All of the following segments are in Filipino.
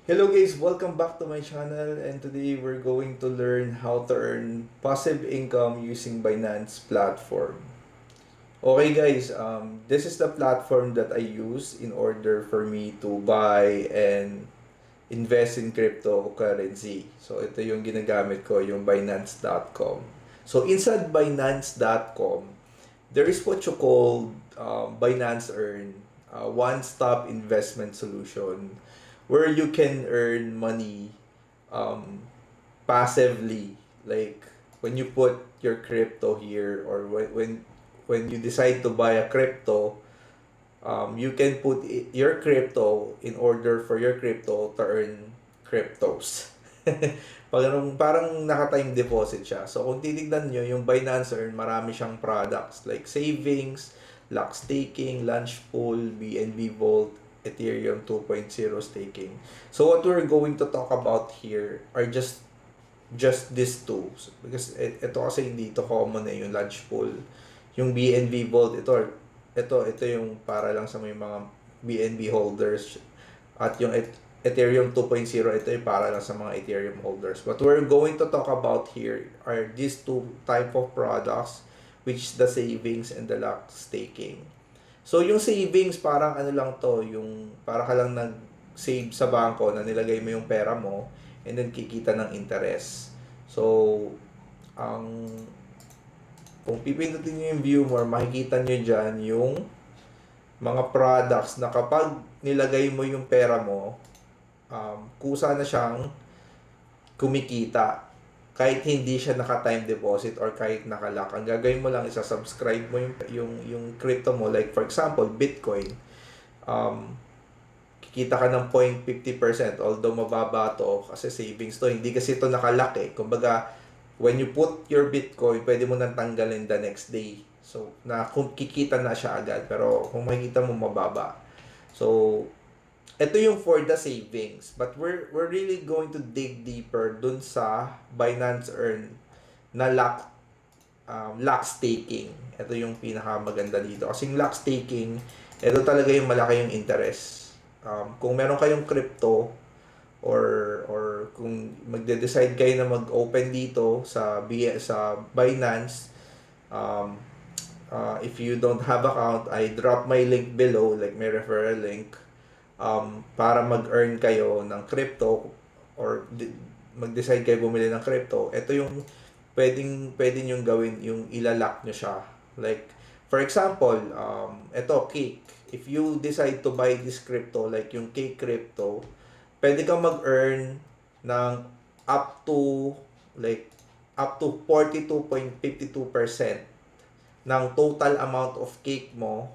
Hello guys, welcome back to my channel, and today we're going to learn how to earn passive income using Binance platform. Okay guys, this is the platform that I use in order for me to buy and invest in cryptocurrency. So ito yung ginagamit ko, yung Binance.com. So inside Binance.com, there is what you call Binance Earn, one-stop investment solution where you can earn money um, passively. Like when you put your crypto here, or when you decide to buy a crypto, you can put your crypto in order for your crypto to earn cryptos. Parang naka-time deposit siya. So kung titignan nyo, yung Binance Earn, marami siyang products like savings, lock staking, launch pool, BNB Vault, Ethereum 2.0 staking. So what we're going to talk about here are just these two. Because ito kasi hindi ito common yung launch pool. Yung BNB Vault, ito yung para lang sa may mga BNB holders. At yung Ethereum 2.0, ito yung para lang sa mga Ethereum holders. What we're going to talk about here are these two type of products, which is the savings and the lock staking. So yung savings, parang ano lang to, yung para ka lang nag-save sa bangko na nilagay mo yung pera mo and then kikita ng interest. So, ang kung pipindutin nyo yung view more, makikita nyo dyan yung mga products na kapag nilagay mo yung pera mo, kusa na siyang kumikita kahit hindi siya naka-time deposit or kahit naka-lock. Ang gagawin mo lang, isa-subscribe mo yung crypto mo. Like for example, Bitcoin. Kikita ka ng 0.50%, although mababa to kasi savings to. Hindi kasi ito naka-lock eh. Kumbaga, when you put your Bitcoin, pwede mo nang tanggalin the next day. So, kung kikita na siya agad. Pero kung makikita mo, mababa. So, ito yung for the savings. But we're really going to dig deeper dun sa Binance Earn na lock staking. Ito yung pinakamaganda dito. Kasi yung lock staking, ito talaga yung malaki yung interest. Kung meron kayong crypto, or kung magde-decide kayo na mag-open dito sa Binance, if you don't have account, I drop my link below, like my referral link, para mag-earn kayo ng crypto, or mag-decide kayo bumili ng crypto. Ito yung pwede nyo gawin, yung ilalock nyo siya. Like, for example, ito, cake. If you decide to buy this crypto, like yung cake crypto, pwede kang mag-earn ng up to like up to 42.52% ng total amount of cake mo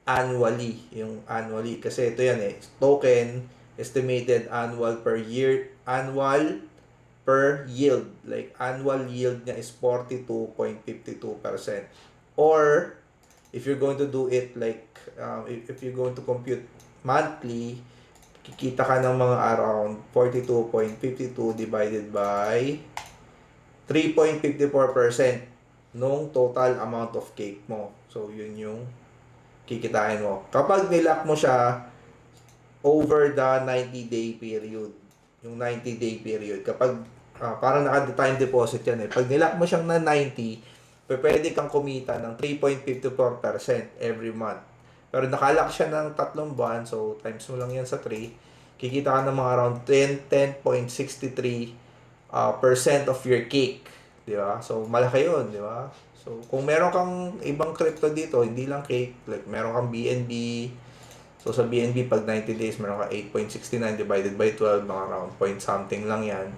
annually. Yung annually kasi ito yan eh, token estimated annual per yield. Like annual yield niya is 42.52%. Or if you're going to do it like if you're going to compute monthly, kikita ka ng mga around 42.52 divided by 3.54% nung total amount of cake mo. So, yun yung kikitain mo. Kapag nilock mo siya over the 90-day period, yung 90-day period, kapag parang naka-time deposit yan eh. Pag nilock mo siyang na 90, pwede kang kumita ng 3.54% every month. Pero nakalock siya ng 3 buwan, so times mo lang yan sa 3, kikita ka ng mga around 10.63% percent of your cake. Di ba? So, malaki yun, di ba? So, kung meron kang ibang crypto dito, hindi lang cake, like meron kang BNB. So, sa BNB, pag 90 days, meron kang 8.69 divided by 12, mga around point something lang yan.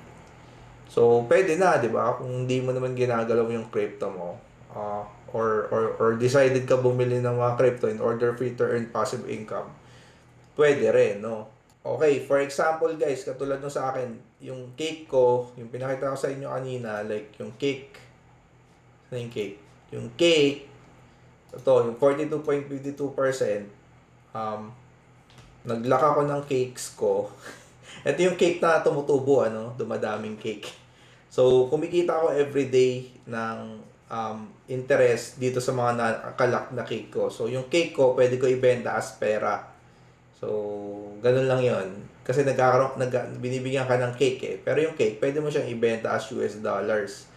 So, pwede na, di ba? Kung hindi mo naman ginagalaw yung crypto mo, or decided ka bumili ng mga crypto in order for you to earn passive income, pwede rin, no? Okay, for example guys, katulad nung sa akin, yung cake ko, yung pinakita ko sa inyo kanina, like yung cake, ano yung cake? Yung cake, ito, yung 42.52%, nag-lock ako ng cakes ko. Ito yung cake na tumutubo, dumadaming cake. So, kumikita ako everyday ng interest dito sa mga nakalock na cake ko. So, yung cake ko, pwede ko ibenta as pera. So, ganun lang yon. Kasi binibigyan ka ng cake eh. Pero yung cake, pwede mo siyang ibenta as US dollars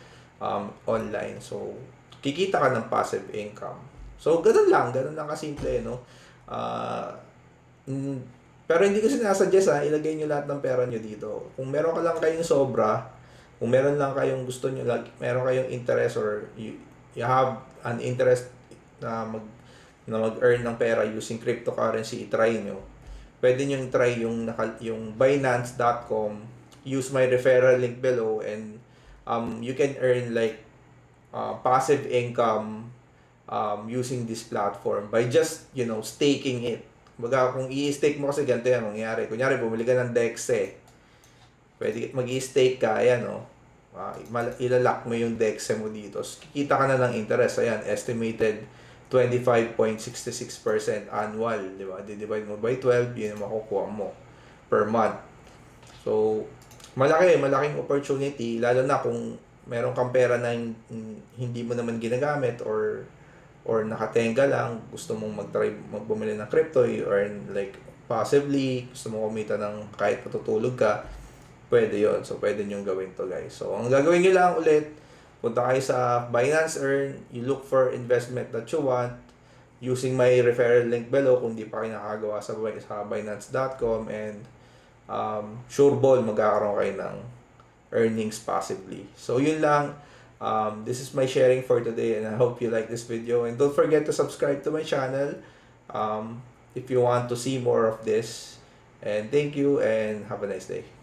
online. So, kikita ka ng passive income. So, ganun lang kasimple, no? Ah, mm, pero hindi ko sinasuggest ha, ilagay nyo lahat ng pera nyo dito. Kung meron ka lang kayong sobra, kung meron lang kayong gusto nyo, meron kayong interest or you have an interest na mag-earn ng pera using cryptocurrency, i-try nyo. Pwede nyo try yung Binance.com, use my referral link below, and you can earn like passive income using this platform by just, staking it. Baga, kung i-stake mo kasi ganito yan, mangyayari. Kunyari, bumili ka ng DEXE. Pwede mag-i-stake ka, ayan, oh. Ilalak mo yung DEXE mo dito. So, kikita ka na ng interest. Ayan, estimated 25.66% annual, di ba? Divide mo by 12, yun yung makukuha mo per month. So, malaking opportunity, lalo na kung meron kang pera na hindi mo naman ginagamit or nakatenga lang, gusto mong magbumili ng crypto, you earn like passively, gusto mong kumita ng kahit matutulog ka, pwede yon. So, pwede nyo gawin to guys. So, ang gagawin nyo lang ulit, punta kayo sa Binance Earn, you look for investment that you want, using my referral link below kung di pa kayo nakagawa sa Binance.com, and sure ball, magkakaroon kayo ng earnings passively. So, yun lang. This is my sharing for today, and I hope you like this video. And don't forget to subscribe to my channel if you want to see more of this. And thank you, and have a nice day.